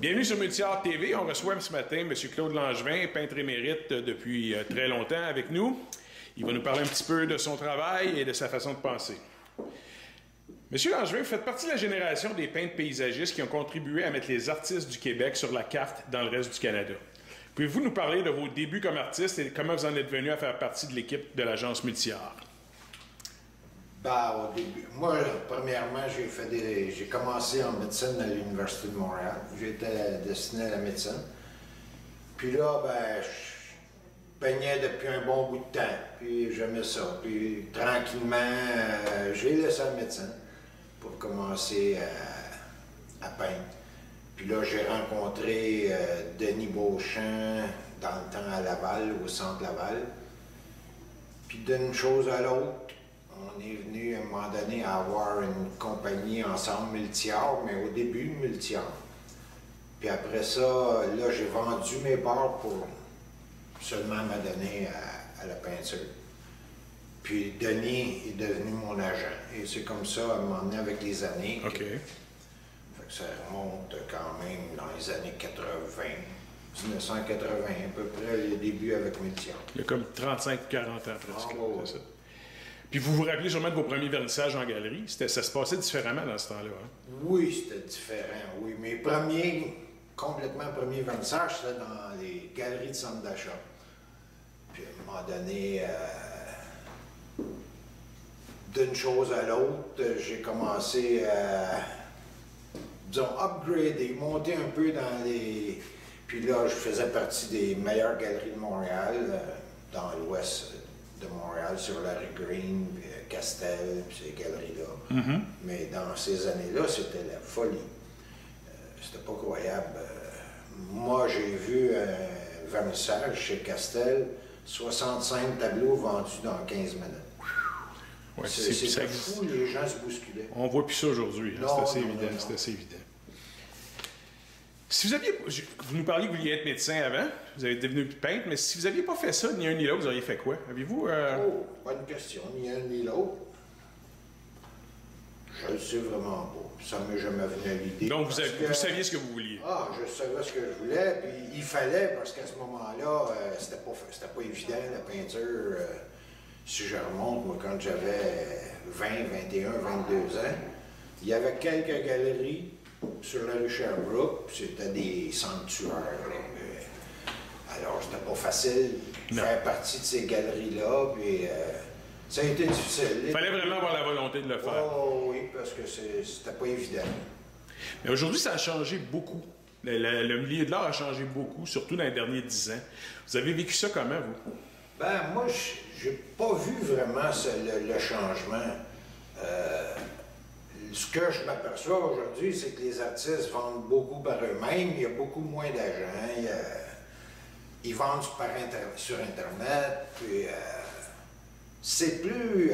Bienvenue sur Multiart TV. On reçoit ce matin M. Claude Langevin, peintre émérite depuis très longtemps avec nous. Il va nous parler un petit peu de son travail et de sa façon de penser. M. Langevin, vous faites partie de la génération des peintres paysagistes qui ont contribué à mettre les artistes du Québec sur la carte dans le reste du Canada. Pouvez-vous nous parler de vos débuts comme artiste et comment vous en êtes venu à faire partie de l'équipe de l'agence Multiart? Au début, moi, premièrement, j'ai commencé en médecine à l'Université de Montréal. J'étais destiné à la médecine. Puis là, je peignais depuis un bon bout de temps. Puis j'aimais ça. Puis tranquillement, j'ai laissé la médecine pour commencer à peindre. Puis là, j'ai rencontré Denis Beauchamp dans le temps à Laval, au Centre Laval. Puis d'une chose à l'autre, on est venu à un moment donné à avoir une compagnie ensemble, Multiart, mais au début, Multiart. Puis après ça, là, j'ai vendu mes parts pour seulement m'adonner à la peinture. Puis Denis est devenu mon agent. Et c'est comme ça, à un moment donné, avec les années. OK. Fait que ça remonte quand même dans les années 80, 1980, à peu près, le début avec Multiart. Il y a comme 35-40 ans presque. Ah, ouais. C'est ça. Puis vous vous rappelez sûrement de vos premiers vernissages en galerie. Ça se passait différemment dans ce temps-là. Hein? Oui, c'était différent, oui. Mes complètement premiers vernissages, c'était dans les galeries de centre d'achat. Puis à un moment donné, d'une chose à l'autre, j'ai commencé à, disons, upgrader, monter un peu dans les... Puis là, je faisais partie des meilleures galeries de Montréal, dans l'ouest de Montréal, sur la rue Green, puis Castel, puis ces galeries-là. Mm-hmm. Mais dans ces années-là, c'était la folie. C'était pas croyable. Moi, j'ai vu un vernissage chez Castel, 65 tableaux vendus dans 15 minutes. Ouais, c'était fou, les gens se bousculaient. On voit plus ça aujourd'hui. Hein? C'est assez évident. Non. C'est assez évident. Si vous aviez... Vous nous parliez que vous vouliez être médecin avant, vous avez devenu peintre, mais si vous n'aviez pas fait ça, ni un ni l'autre, vous auriez fait quoi? Aviez-vous... Oh, bonne question. Ni un ni l'autre. Je le sais vraiment pas. Ça m'est jamais venu à l'idée. Donc, vous saviez ce que vous vouliez? Ah, je savais ce que je voulais, puis il fallait, parce qu'à ce moment-là, c'était pas évident, la peinture. Si je remonte, moi, quand j'avais 20, 21, 22 ans, il y avait quelques galeries sur la rue Sherbrooke, c'était des sanctuaires. Alors, c'était pas facile de faire partie de ces galeries-là, puis ça a été difficile. Il fallait vraiment avoir la volonté de le faire. Oh oui, parce que c'était pas évident. Mais aujourd'hui, ça a changé beaucoup. Le milieu de l'art a changé beaucoup, surtout dans les derniers 10 ans. Vous avez vécu ça comment, vous? Moi, j'ai pas vu vraiment le changement. Ce que je m'aperçois aujourd'hui, c'est que les artistes vendent beaucoup par eux-mêmes, il y a beaucoup moins d'agents, ils vendent sur Internet, puis c'est plus...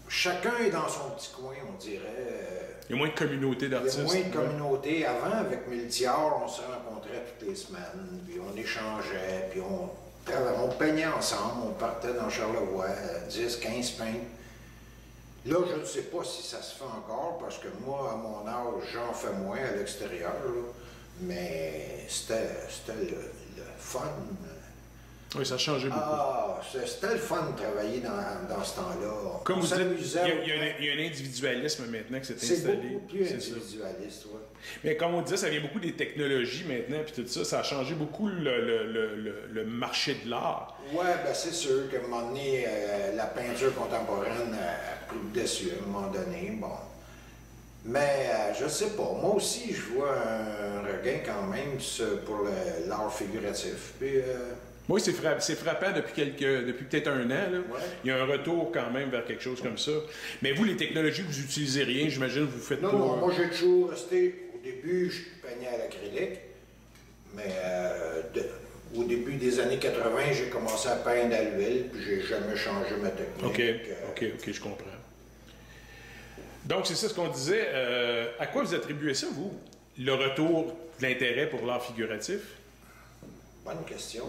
chacun est dans son petit coin, on dirait. Il y a moins de communauté d'artistes. Il y a moins de communauté. Avant, avec Multiart, on se rencontrait toutes les semaines, puis on échangeait, puis on peignait ensemble, on partait dans Charlevoix, 10, 15 peintres. Là, je ne sais pas si ça se fait encore, parce que moi, à mon âge, j'en fais moins à l'extérieur, mais c'était le fun. Oui, ça a changé beaucoup. Ah, c'était le fun de travailler dans ce temps-là. Comme vous dites, il y a un individualisme maintenant qui s'est installé. C'est beaucoup plus individualiste, oui. Mais comme on disait, ça vient beaucoup des technologies maintenant, puis tout ça, ça a changé beaucoup le marché de l'art. Oui, c'est sûr qu'à un moment donné, la peinture contemporaine a pris le dessus à un moment donné, bon. Mais je sais pas, moi aussi, je vois un regain quand même pour l'art figuratif. Puis, Oui, c'est frappant depuis peut-être un an. Là. Ouais. Il y a un retour quand même vers quelque chose comme ça. Mais vous, les technologies, vous n'utilisez rien, j'imagine, vous faites Non, pas... non, moi j'ai toujours resté, au début, je peignais à l'acrylique, mais au début des années 80, j'ai commencé à peindre à l'huile, puis j'ai jamais changé ma technique. OK, je comprends. Donc, c'est ça ce qu'on disait. À quoi vous attribuez ça, vous, le retour de l'intérêt pour l'art figuratif? Bonne question.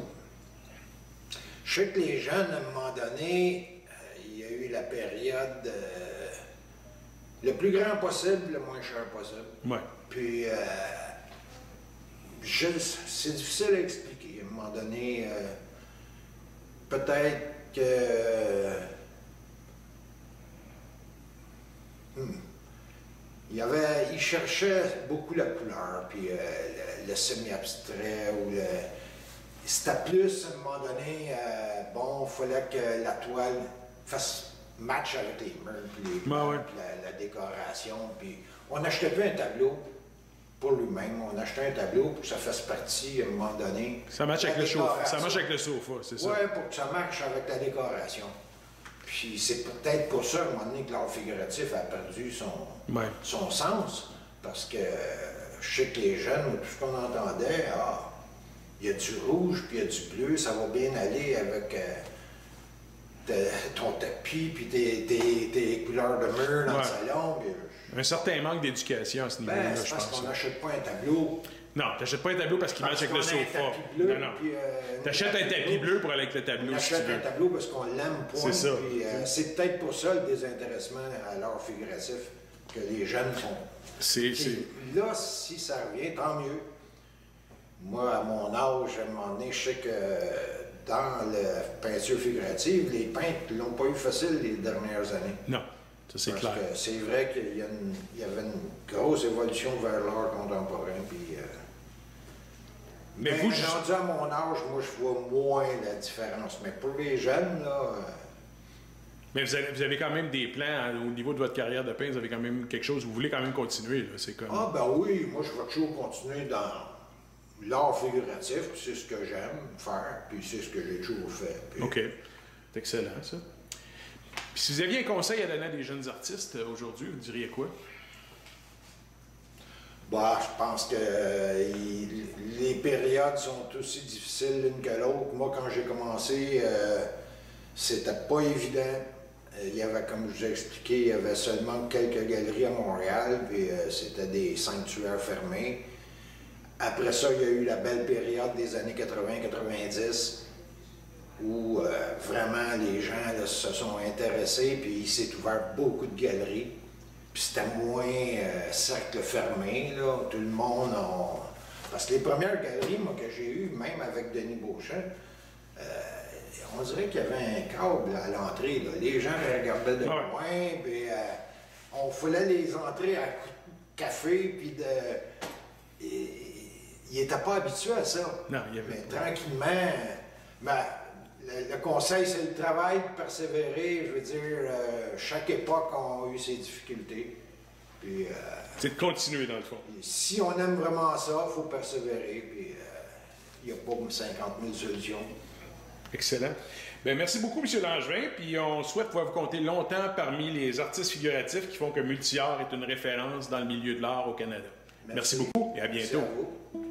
Je sais que les jeunes, à un moment donné, il y a eu la période le plus grand possible, le moins cher possible. Ouais. Puis, c'est difficile à expliquer. À un moment donné, peut-être que... Il cherchait beaucoup la couleur, puis le semi-abstrait, ou le... C'était plus, à un moment donné, bon, il fallait que la toile fasse match avec les murs, puis les plans, puis la décoration. Puis on n'achetait plus un tableau pour lui-même, on achetait un tableau pour que ça fasse partie, à un moment donné. Ça marche avec le sofa, c'est ça? Oui, pour que ça marche avec la décoration. Puis c'est peut-être pour ça, à un moment donné, que l'art figuratif a perdu son sens, parce que je sais que les jeunes, tout ce qu'on entendait, il y a du rouge, puis il y a du bleu, ça va bien aller avec ton tapis, puis tes couleurs de mur dans le salon. Puis, un certain manque d'éducation à ce niveau-là, je pense. Parce qu'on n'achète pas un tableau. Non, tu n'achètes pas un tableau parce qu'il matche avec le sofa. Non. Tu achètes un tapis bleu pour aller avec le tableau, si tu veux. On achète un tableau parce qu'on l'aime, point. C'est ça. C'est peut-être pour ça le désintéressement à l'art figuratif que les jeunes font. Là, si ça revient, tant mieux. Moi, à mon âge, à un moment donné, je sais que dans la peinture figurative, les peintres ne l'ont pas eu facile les dernières années. Non, ça c'est clair. Parce que c'est vrai qu'il y avait une grosse évolution vers l'art contemporain. Puis, mais vous, rendu à mon âge, moi, je vois moins la différence. Mais pour les jeunes, là... Mais vous avez quand même des plans au niveau de votre carrière de peintre, vous avez quand même quelque chose, vous voulez quand même continuer, là, c'est comme... Ah ben oui, moi je vais toujours continuer dans l'art figuratif, puis c'est ce que j'aime faire, puis c'est ce que j'ai toujours fait. Puis... OK, c'est excellent ça. Puis si vous aviez un conseil à donner à des jeunes artistes aujourd'hui, vous diriez quoi? Bah, je pense que les périodes sont aussi difficiles l'une que l'autre. Moi, quand j'ai commencé, c'était pas évident. Il y avait, comme je vous ai expliqué, il y avait seulement quelques galeries à Montréal, puis c'était des sanctuaires fermés. Après ça, il y a eu la belle période des années 80-90, où vraiment les gens là, se sont intéressés, puis il s'est ouvert beaucoup de galeries. Puis c'était moins cercle fermé, là, tout le monde Parce que les premières galeries, moi, que j'ai eues, même avec Denis Beauchamp, on dirait qu'il y avait un câble à l'entrée. Les gens regardaient de loin, puis on foulait les entrées à coups de café, puis ils n'étaient pas habitués à ça. Non, il y avait... Mais tranquillement, le conseil, c'est le travail, de persévérer. Je veux dire, chaque époque a eu ses difficultés. Puis, c'est de continuer, dans le fond. Si on aime vraiment ça, il faut persévérer. Puis, il n'y a pas 50 000 solutions. Excellent. Bien, merci beaucoup, M. Langevin. Puis on souhaite pouvoir vous compter longtemps parmi les artistes figuratifs qui font que Multiart est une référence dans le milieu de l'art au Canada. Merci beaucoup et à bientôt. Merci à vous.